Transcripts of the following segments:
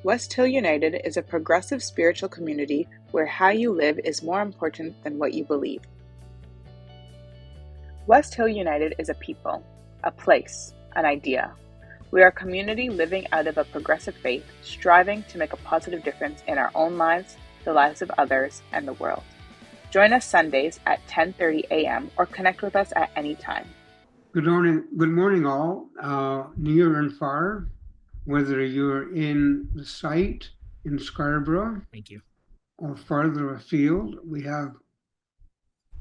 West Hill United is a progressive spiritual community where how you live is more important than what you believe. West Hill United is a people, a place, an idea. We are a community living out of a progressive faith, striving to make a positive difference in our own lives, the lives of others, and the world. Join us Sundays at 10:30 a.m. or connect with us at any time. Good morning all, near and far, whether you're in the site in Scarborough Thank you. or farther afield. We have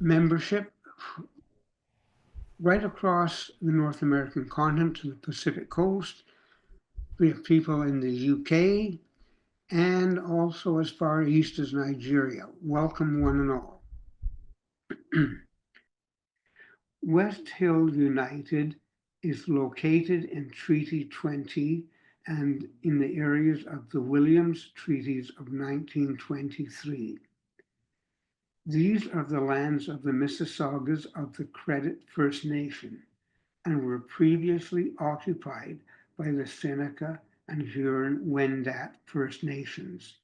membership right across the North American continent to the Pacific coast. We have people in the UK and also as far east as Nigeria. Welcome one and all. West Hill United is located in Treaty 20 and in the areas of the Williams Treaties of 1923. These are the lands of the Mississaugas of the Credit First Nation and were previously occupied by the Seneca and Huron-Wendat First Nations.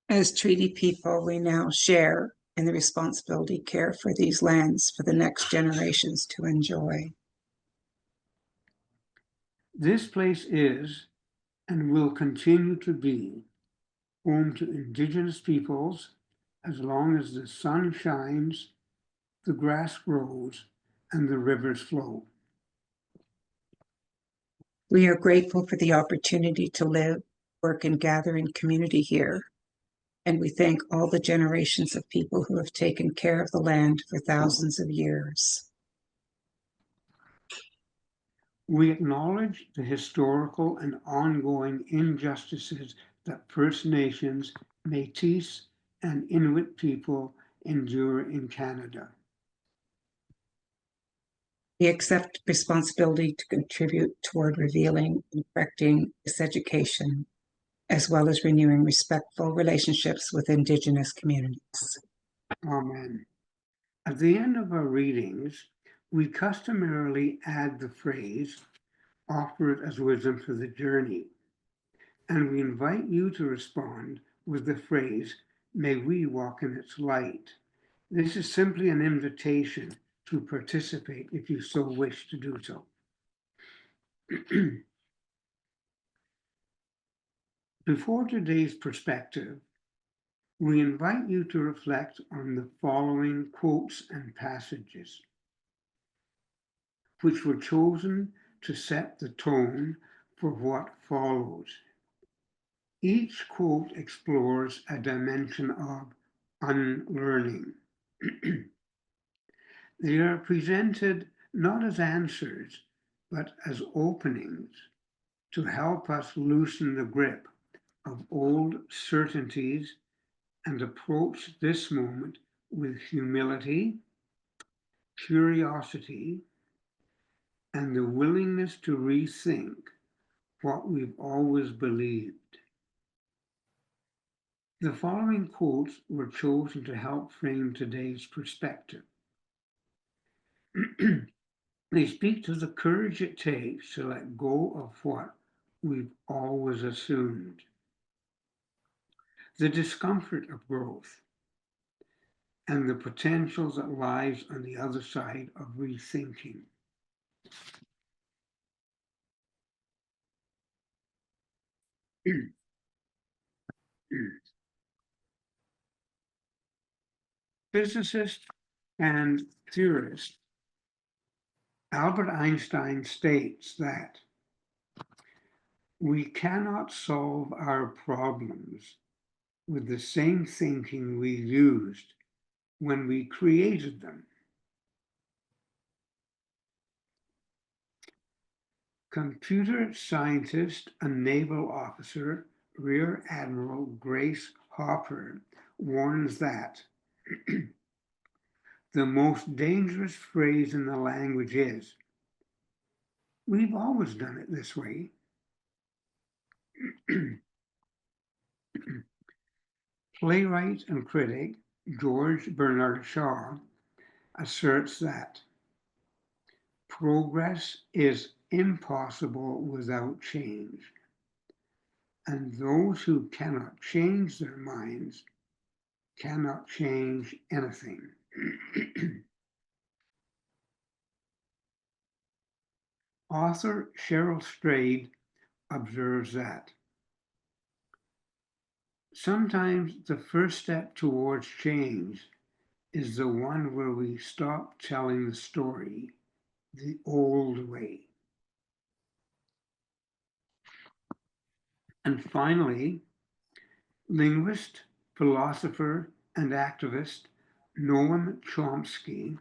As treaty people, we now share in the responsibility to care for these lands for the next generations to enjoy. This place is and will continue to be home to Indigenous peoples as long as the sun shines, the grass grows, and the rivers flow. We are grateful for the opportunity to live, work, and gather in community here. And we thank all the generations of people who have taken care of the land for thousands of years. We acknowledge the historical and ongoing injustices that First Nations, Métis, and Inuit people endure in Canada. We accept responsibility to contribute toward revealing and correcting this education, as well as renewing respectful relationships with Indigenous communities. Amen. At the end of our readings, we customarily add the phrase, offer it as wisdom for the journey, and we invite you to respond with the phrase, may we walk in its light. This is simply an invitation to participate if you so wish to do so. Before today's perspective, we invite you to reflect on the following quotes and passages, which were chosen to set the tone for what follows. Each quote explores a dimension of unlearning. They are presented not as answers, but as openings to help us loosen the grip of old certainties and approach this moment with humility, curiosity, and the willingness to rethink what we've always believed. The following quotes were chosen to help frame today's perspective. They speak to the courage it takes to let go of what we've always assumed, the discomfort of growth, and the potential that lies on the other side of rethinking. Physicist and theorist Albert Einstein states that we cannot solve our problems with the same thinking we used when we created them. Computer scientist and naval officer Rear Admiral Grace Hopper warns that the most dangerous phrase in the language is, we've always done it this way. Playwright and critic George Bernard Shaw asserts that progress is impossible without change. And those who cannot change their minds cannot change anything. Author Cheryl Strayed observes that sometimes the first step towards change is the one where we stop telling the story the old way. And finally, linguist, philosopher, and activist Noam Chomsky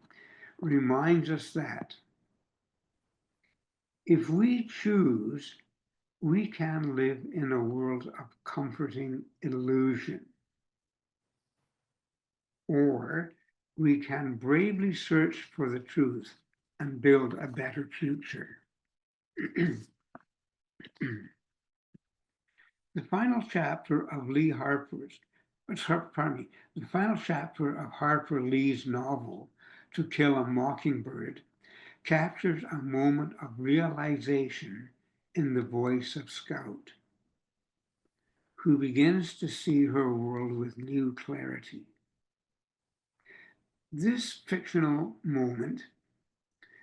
reminds us that if we choose, we can live in a world of comforting illusion, or we can bravely search for the truth and build a better future. The final chapter of Lee Harper's, the final chapter of Harper Lee's novel, To Kill a Mockingbird, captures a moment of realization in the voice of Scout, who begins to see her world with new clarity. This fictional moment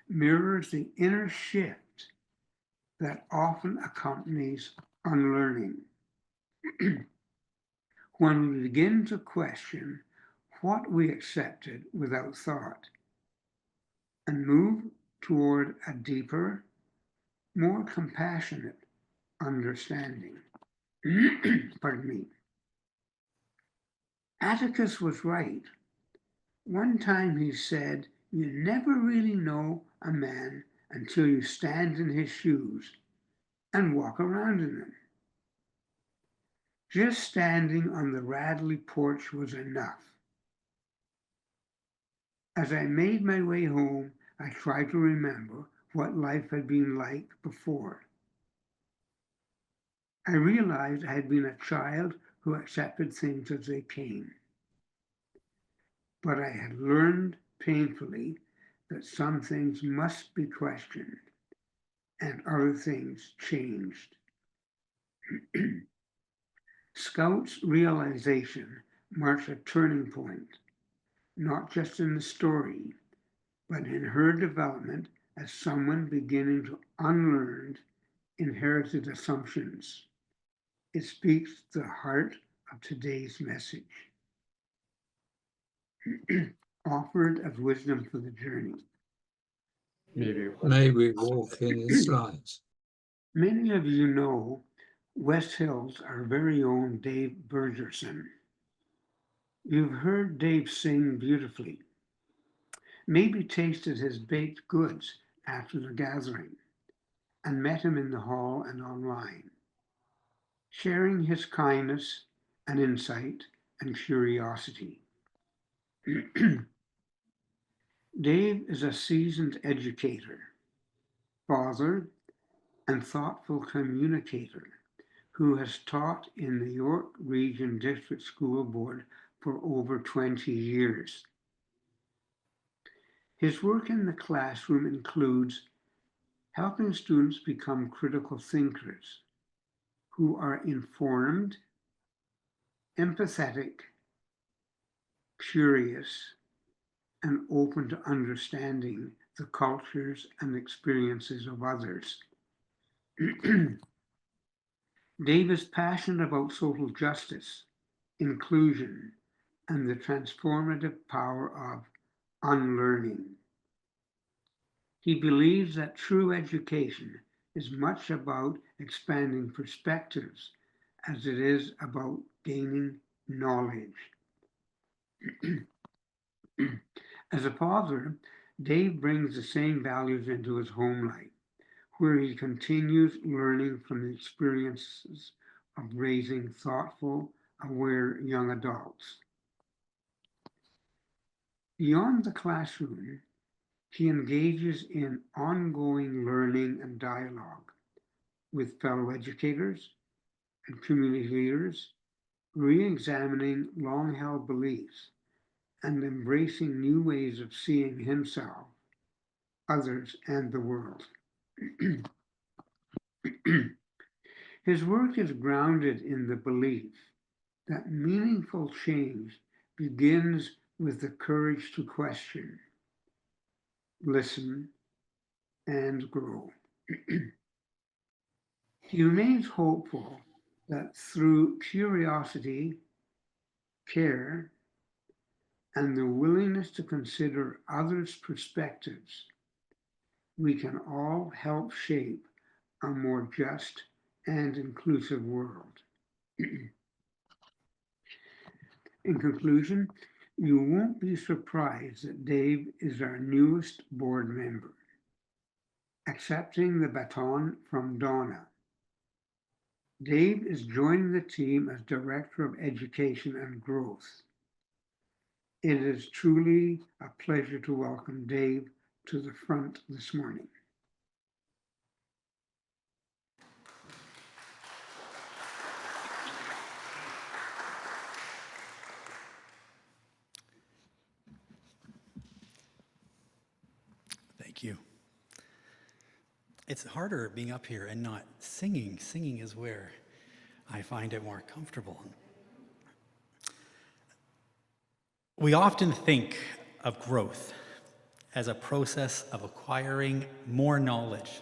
mirrors the inner shift that often accompanies unlearning. When we begin to question what we accepted without thought and move toward a deeper, more compassionate understanding. Pardon me. Atticus was right. One time he said, "You never really know a man until you stand in his shoes and walk around in them." Just standing on the Radley porch was enough. As I made my way home, I tried to remember what life had been like before. I realized I had been a child who accepted things as they came. But I had learned painfully that some things must be questioned and other things changed. Scout's realization marks a turning point, not just in the story, but in her development as someone beginning to unlearn inherited assumptions. It speaks to the heart of today's message, offered as wisdom for the journey. May we walk in His light. Many of you know West Hills, our very own Dave Bergerson. You've heard Dave sing beautifully, maybe tasted his baked goods after the gathering, and met him in the hall and online, sharing his kindness and insight and curiosity. Dave is a seasoned educator, father, and thoughtful communicator who has taught in the York Region District School Board for over 20 years. His work in the classroom includes helping students become critical thinkers who are informed, empathetic, curious, and open to understanding the cultures and experiences of others. Dave is passionate about social justice, inclusion, and the transformative power of unlearning. He believes that true education is much about expanding perspectives as it is about gaining knowledge. As a father, Dave brings the same values into his home life, where he continues learning from the experiences of raising thoughtful, aware young adults. Beyond the classroom, he engages in ongoing learning and dialogue with fellow educators and community leaders, re-examining long-held beliefs and embracing new ways of seeing himself, others, and the world. His work is grounded in the belief that meaningful change begins with the courage to question, listen, and grow. He remains hopeful that through curiosity, care, and the willingness to consider others' perspectives, we can all help shape a more just and inclusive world. In conclusion, you won't be surprised that Dave is our newest board member, accepting the baton from Donna. Dave is joining the team as Director of Education and Growth. It is truly a pleasure to welcome Dave to the front this morning. Thank you. It's harder being up here and not singing. Singing is where I find it more comfortable. We often think of growth as a process of acquiring more knowledge.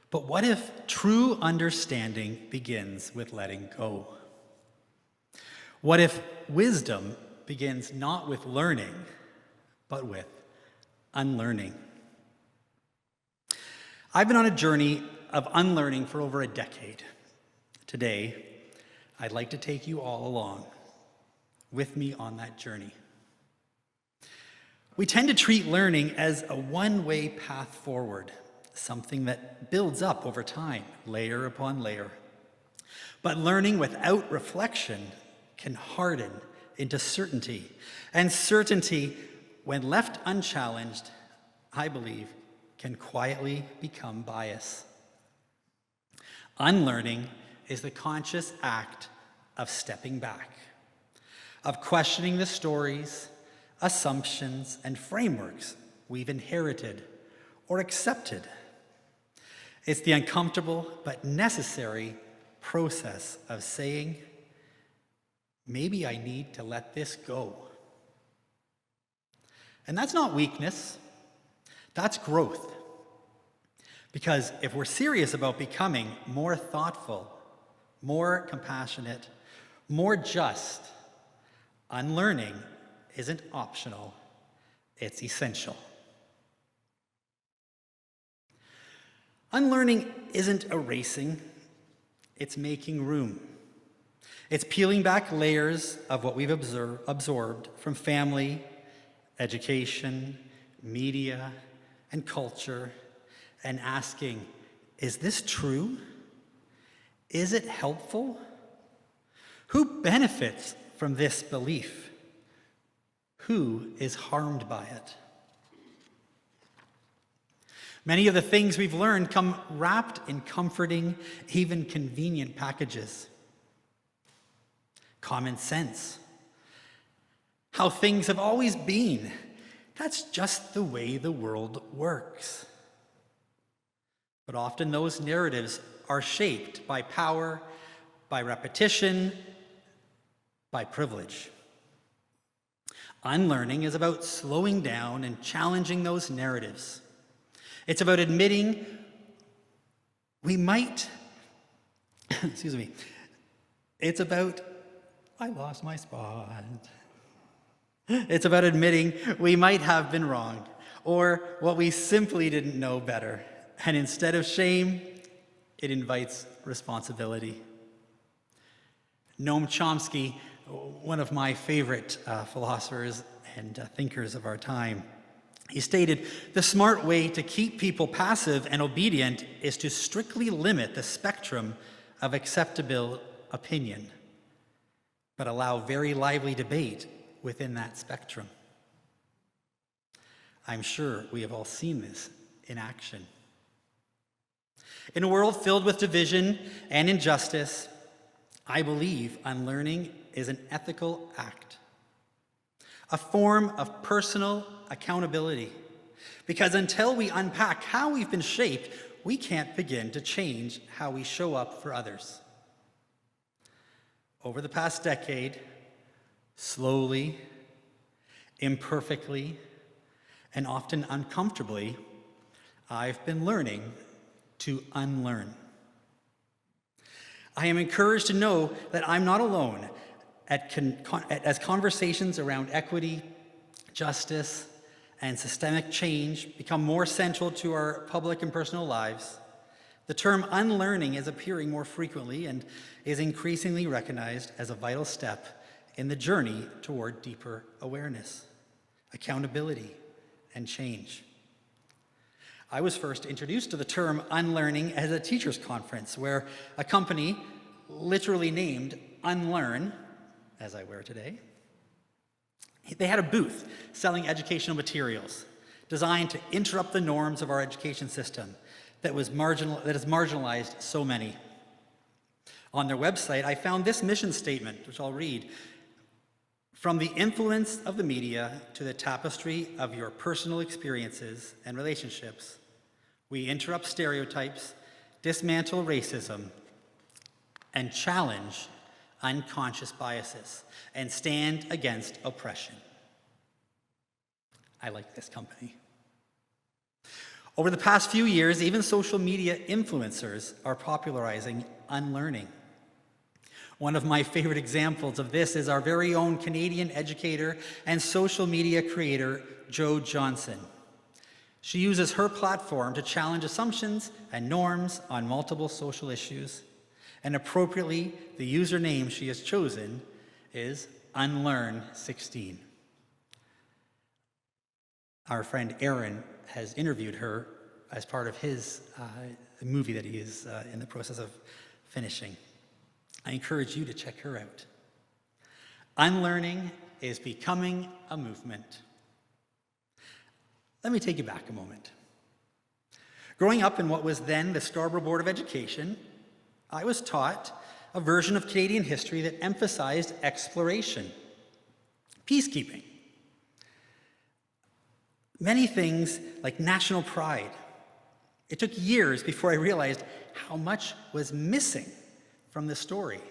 But what if true understanding begins with letting go? What if wisdom begins not with learning, but with unlearning? I've been on a journey of unlearning for over a decade. Today, I'd like to take you all along with me on that journey. We tend to treat learning as a one-way path forward, something that builds up over time, layer upon layer. But learning without reflection can harden into certainty. And certainty, when left unchallenged, I believe, can quietly become bias. Unlearning is the conscious act of stepping back, of questioning the stories, assumptions, and frameworks we've inherited or accepted. It's the uncomfortable but necessary process of saying, maybe I need to let this go. And that's not weakness, that's growth. Because if we're serious about becoming more thoughtful, more compassionate, more just, unlearning isn't optional, it's essential. Unlearning isn't erasing, it's making room. It's peeling back layers of what we've absorbed from family, education, media, and culture, and asking, is this true? Is it helpful? Who benefits from this belief? Who is harmed by it? Many of the things we've learned come wrapped in comforting, even convenient packages. Common sense. How things have always been. That's just the way the world works. But often those narratives are shaped by power, by repetition, by privilege. Unlearning is about slowing down and challenging those narratives. It's about admitting we might, excuse me, it's about, I lost my spot. It's about admitting we might have been wrong, or what we simply didn't know better. And instead of shame, it invites responsibility. Noam Chomsky, one of my favorite philosophers and thinkers of our time, he stated, the smart way to keep people passive and obedient is to strictly limit the spectrum of acceptable opinion, but allow very lively debate within that spectrum. I'm sure we have all seen this in action. In a world filled with division and injustice, I believe unlearning is an ethical act, a form of personal accountability, Because until we unpack how we've been shaped, we can't begin to change how we show up for others. Over the past decade, slowly, imperfectly, and often uncomfortably, I've been learning to unlearn. I am encouraged to know that I'm not alone as conversations around equity, justice, and systemic change become more central to our public and personal lives. The term unlearning is appearing more frequently and is increasingly recognized as a vital step in the journey toward deeper awareness, accountability, and change. I was first introduced to the term unlearning at a teachers' conference where a company literally named Unlearn, as I wear today, they had a booth selling educational materials designed to interrupt the norms of our education system that has marginalized so many. On their website, I found this mission statement, which I'll read. From the influence of the media to the tapestry of your personal experiences and relationships, we interrupt stereotypes, dismantle racism, and challenge unconscious biases, and stand against oppression. I like this company. Over the past few years, even social media influencers are popularizing unlearning. One of my favorite examples of this is our very own Canadian educator and social media creator, Jo Johnson. She uses her platform to challenge assumptions and norms on multiple social issues. And appropriately, the username she has chosen is Unlearn16. Our friend Aaron has interviewed her as part of his movie that he is in the process of finishing. I encourage you to check her out. Unlearning is becoming a movement. Let me take you back a moment. Growing up in what was then the Scarborough Board of Education, I was taught a version of Canadian history that emphasized exploration, peacekeeping, many things like national pride. It took years before I realized how much was missing from the story.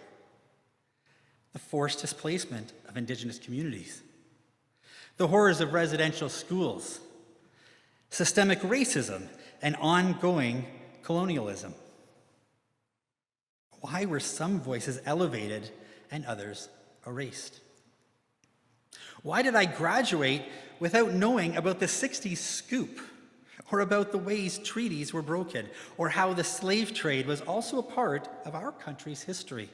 The forced displacement of Indigenous communities, the horrors of residential schools, systemic racism, and ongoing colonialism. Why were some voices elevated and others erased? Why did I graduate without knowing about the 60s scoop, or about the ways treaties were broken, or how the slave trade was also a part of our country's history?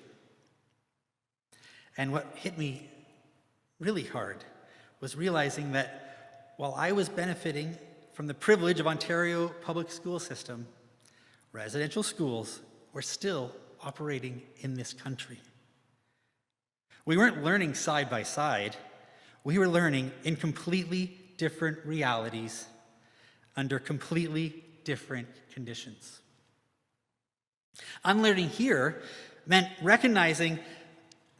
And what hit me really hard was realizing that while I was benefiting from the privilege of Ontario public school system, residential schools were still operating in this country. We weren't learning side by side. We were learning in completely different realities under completely different conditions. Unlearning here meant recognizing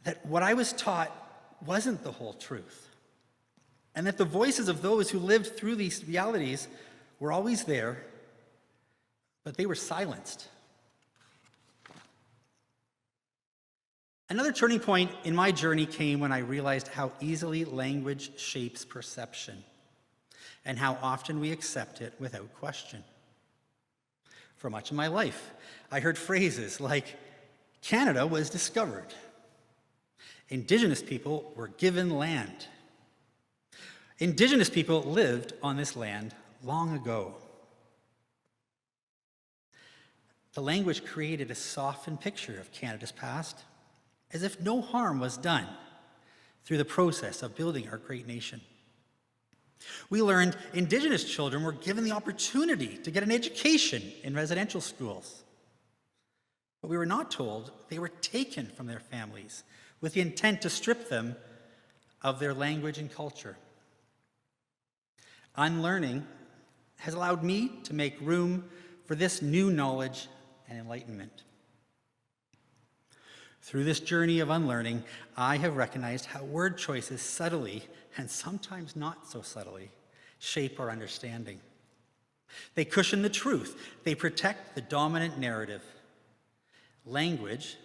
that what I was taught wasn't the whole truth, and that the voices of those who lived through these realities were always there, but they were silenced. Another turning point in my journey came when I realized how easily language shapes perception and how often we accept it without question. For much of my life, I heard phrases like, Canada was discovered. Indigenous people were given land. Indigenous people lived on this land long ago. The language created a softened picture of Canada's past, as if no harm was done through the process of building our great nation. We learned Indigenous children were given the opportunity to get an education in residential schools. But we were not told they were taken from their families with the intent to strip them of their language and culture. Unlearning has allowed me to make room for this new knowledge and enlightenment. Through this journey of unlearning, I have recognized how word choices subtly, and sometimes not so subtly, shape our understanding. They cushion the truth. They protect the dominant narrative. Language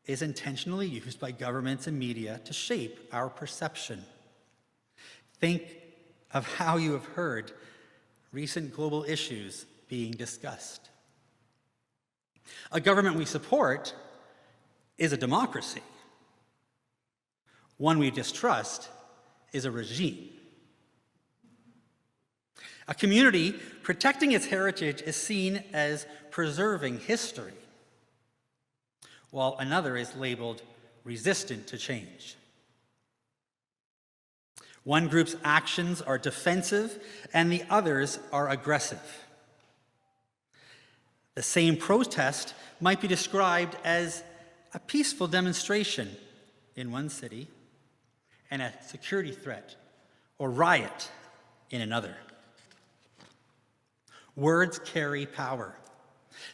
is intentionally used by governments and media to shape our perception. Think of how you have heard recent global issues being discussed. A government we support is a democracy. One we distrust is a regime. A community protecting its heritage is seen as preserving history, while another is labeled resistant to change. One group's actions are defensive and the others are aggressive. The same protest might be described as a peaceful demonstration in one city and a security threat or riot in another. Words carry power.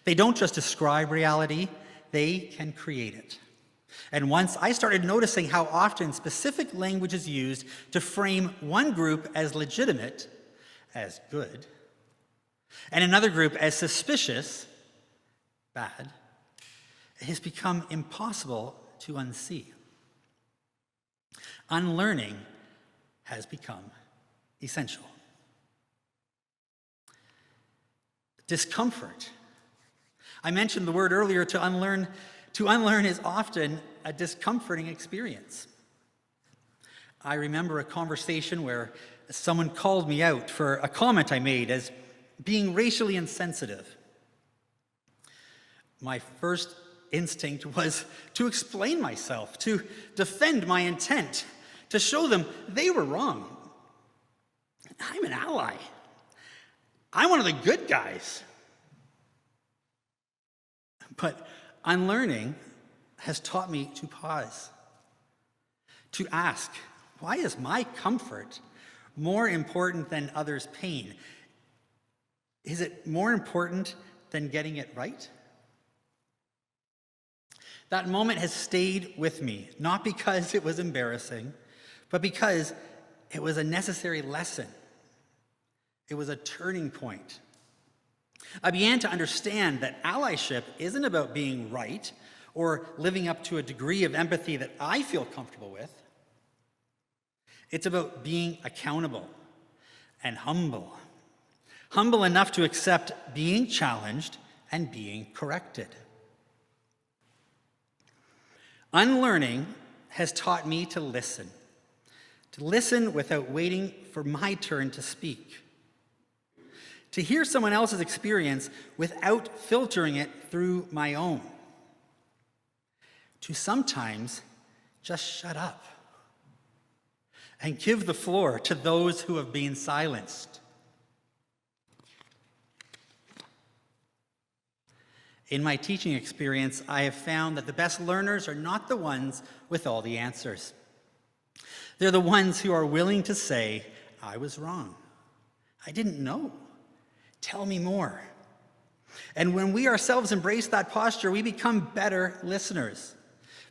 They don't just describe reality, they can create it. And once I started noticing how often specific language is used to frame one group as legitimate, as good, and another group as suspicious, bad, it has become impossible to unsee. Unlearning has become essential. Discomfort. I mentioned the word earlier, to unlearn. To unlearn is often a discomforting experience. I remember a conversation where someone called me out for a comment I made as being racially insensitive. My first instinct was to explain myself, to defend my intent, to show them they were wrong. I'm an ally. I'm one of the good guys. But unlearning has taught me to pause, to ask, why is my comfort more important than others' pain? Is it more important than getting it right? That moment has stayed with me, not because it was embarrassing, but because it was a necessary lesson. It was a turning point. I began to understand that allyship isn't about being right or living up to a degree of empathy that I feel comfortable with. It's about being accountable and humble. Humble enough to accept being challenged and being corrected. Unlearning has taught me to listen without waiting for my turn to speak. To hear someone else's experience without filtering it through my own. To sometimes just shut up and give the floor to those who have been silenced. In my teaching experience, I have found that the best learners are not the ones with all the answers. They're the ones who are willing to say, I was wrong. I didn't know. Tell me more. And when we ourselves embrace that posture, we become better listeners,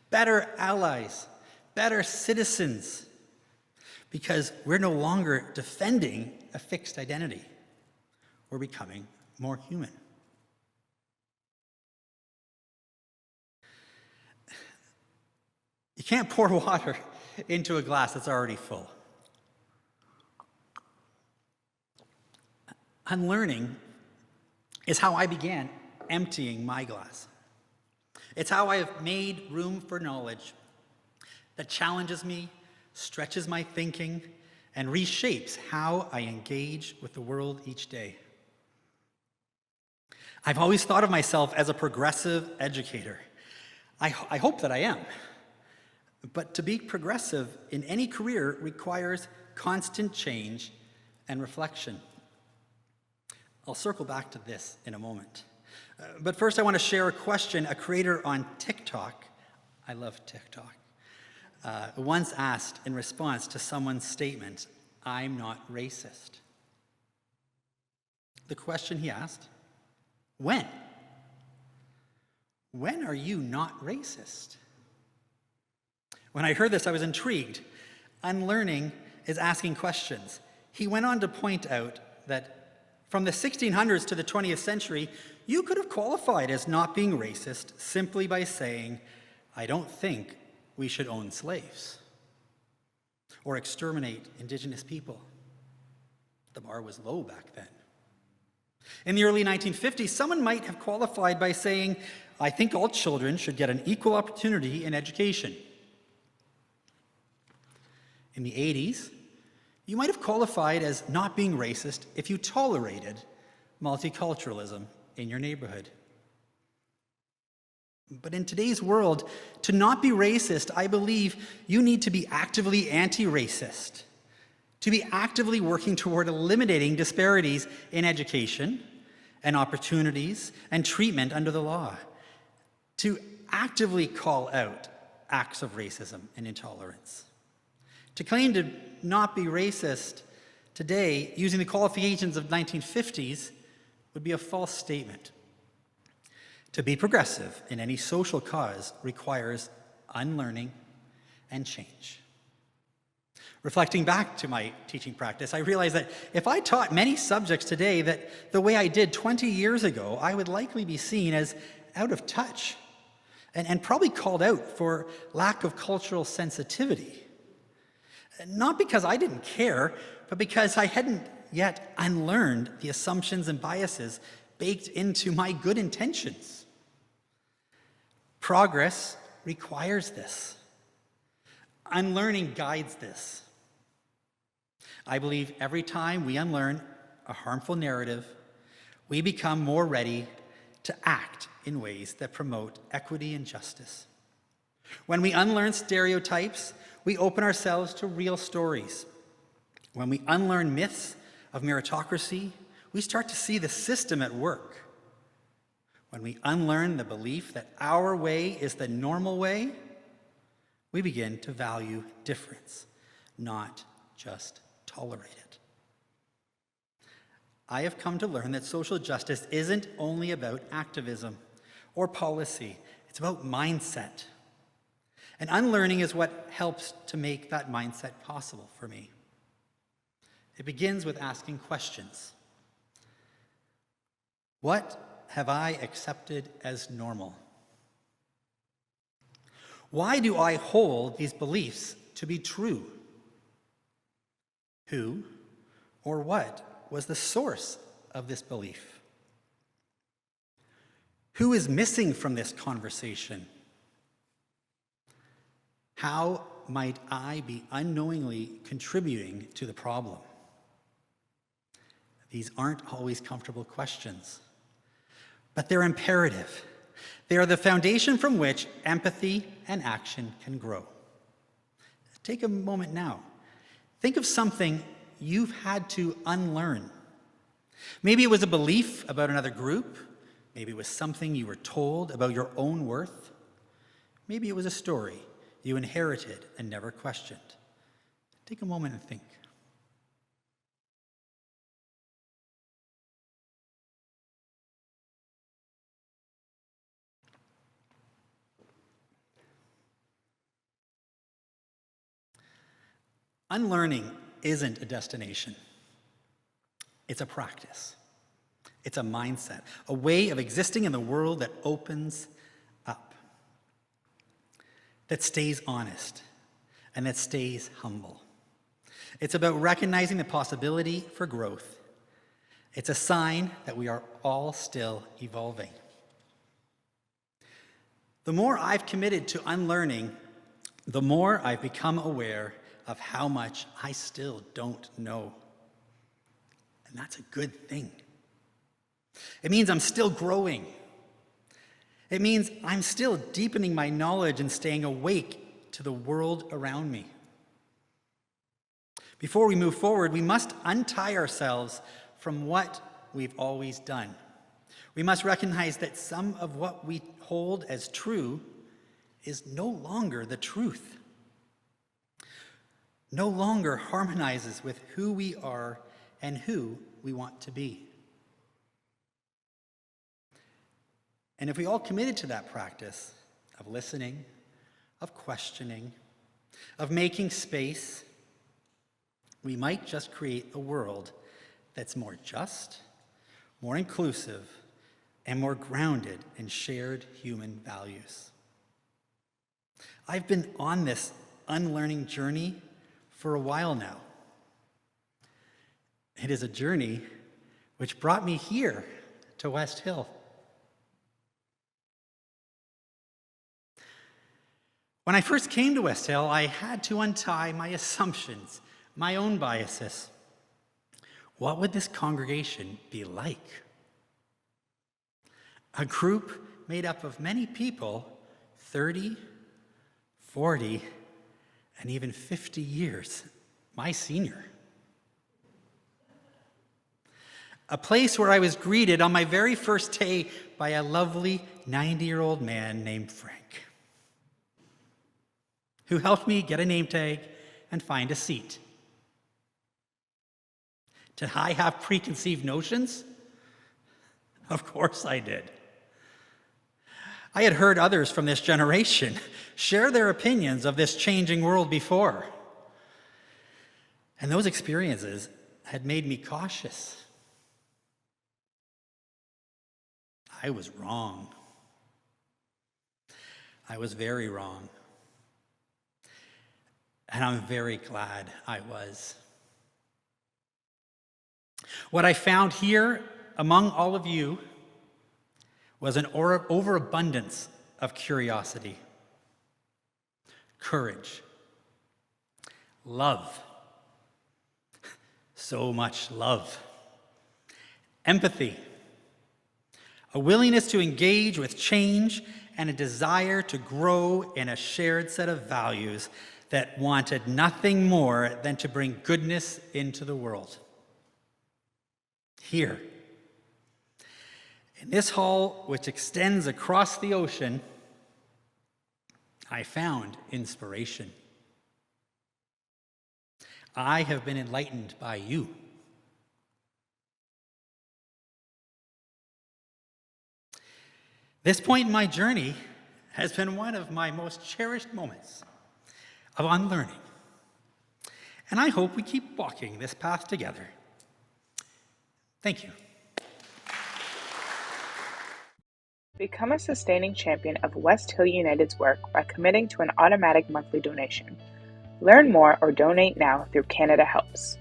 better allies, better citizens, because we're no longer defending a fixed identity. We're becoming more human. You can't pour water into a glass that's already full. Unlearning is how I began emptying my glass. It's how I have made room for knowledge that challenges me, stretches my thinking, and reshapes how I engage with the world each day. I've always thought of myself as a progressive educator. I hope that I am. But to be progressive in any career requires constant change and reflection. I'll circle back to this in a moment. But first I want to share a question a creator on TikTok, I love TikTok, once asked in response to someone's statement, I'm not racist. The question he asked, when? When are you not racist? When I heard this, I was intrigued. Unlearning is asking questions. He went on to point out that From the 1600s to the 20th century, you could have qualified as not being racist simply by saying, "I don't think we should own slaves or exterminate Indigenous people." The bar was low back then. In the early 1950s, someone might have qualified by saying, "I think all children should get an equal opportunity in education." In the 80s, you might have qualified as not being racist if you tolerated multiculturalism in your neighborhood. But in today's world, to not be racist, I believe you need to be actively anti-racist, to be actively working toward eliminating disparities in education and opportunities and treatment under the law, to actively call out acts of racism and intolerance. To claim to not be racist today using the qualifications of 1950s would be a false statement. To be progressive in any social cause requires unlearning and change. Reflecting back to my teaching practice, I realized that if I taught many subjects today that the way I did 20 years ago, I would likely be seen as out of touch and probably called out for lack of cultural sensitivity. Not because I didn't care, but because I hadn't yet unlearned the assumptions and biases baked into my good intentions. Progress requires this. Unlearning guides this. I believe every time we unlearn a harmful narrative, we become more ready to act in ways that promote equity and justice. When we unlearn stereotypes, we open ourselves to real stories. When we unlearn myths of meritocracy, we start to see the system at work. When we unlearn the belief that our way is the normal way, we begin to value difference, not just tolerate it. I have come to learn that social justice isn't only about activism or policy, it's about mindset. And unlearning is what helps to make that mindset possible for me. It begins with asking questions. What have I accepted as normal? Why do I hold these beliefs to be true? Who or what was the source of this belief? Who is missing from this conversation? How might I be unknowingly contributing to the problem? These aren't always comfortable questions, but they're imperative. They are the foundation from which empathy and action can grow. Take a moment now. Think of something you've had to unlearn. Maybe it was a belief about another group. Maybe it was something you were told about your own worth. Maybe it was a story you inherited and never questioned. Take a moment and think. Unlearning isn't a destination. It's a practice. It's a mindset, a way of existing in the world that opens up, that stays honest, and that stays humble. It's about recognizing the possibility for growth. It's a sign that we are all still evolving. The more I've committed to unlearning, the more I've become aware of how much I still don't know. And that's a good thing. It means I'm still growing. It means I'm still deepening my knowledge and staying awake to the world around me. Before we move forward, we must untie ourselves from what we've always done. We must recognize that some of what we hold as true is no longer the truth, no longer harmonizes with who we are and who we want to be. And if we all committed to that practice of listening, of questioning, of making space, we might just create a world that's more just more inclusive, and more grounded in shared human values. I've been on this unlearning journey for a while now. It is a journey which brought me here to West Hill. When I first came to West Hill, I had to untie my assumptions, my own biases. What would this congregation be like? A group made up of many people, 30, 40, and even 50 years my senior. A place where I was greeted on my very first day by a lovely 90-year-old man named Frank, who helped me get a name tag and find a seat. Did I have preconceived notions? Of course I did. I had heard others from this generation share their opinions of this changing world before. And those experiences had made me cautious. I was wrong. I was very wrong. And I'm very glad I was. What I found here among all of you was an overabundance of curiosity, courage, love, so much love, empathy, a willingness to engage with change, and a desire to grow in a shared set of values that wanted nothing more than to bring goodness into the world. Here, in this hall, which extends across the ocean, I found inspiration. I have been enlightened by you. This point in my journey has been one of my most cherished moments of unlearning. And I hope we keep walking this path together. Thank you. Become a sustaining champion of West Hill United's work by committing to an automatic monthly donation. Learn more or donate now through Canada Helps.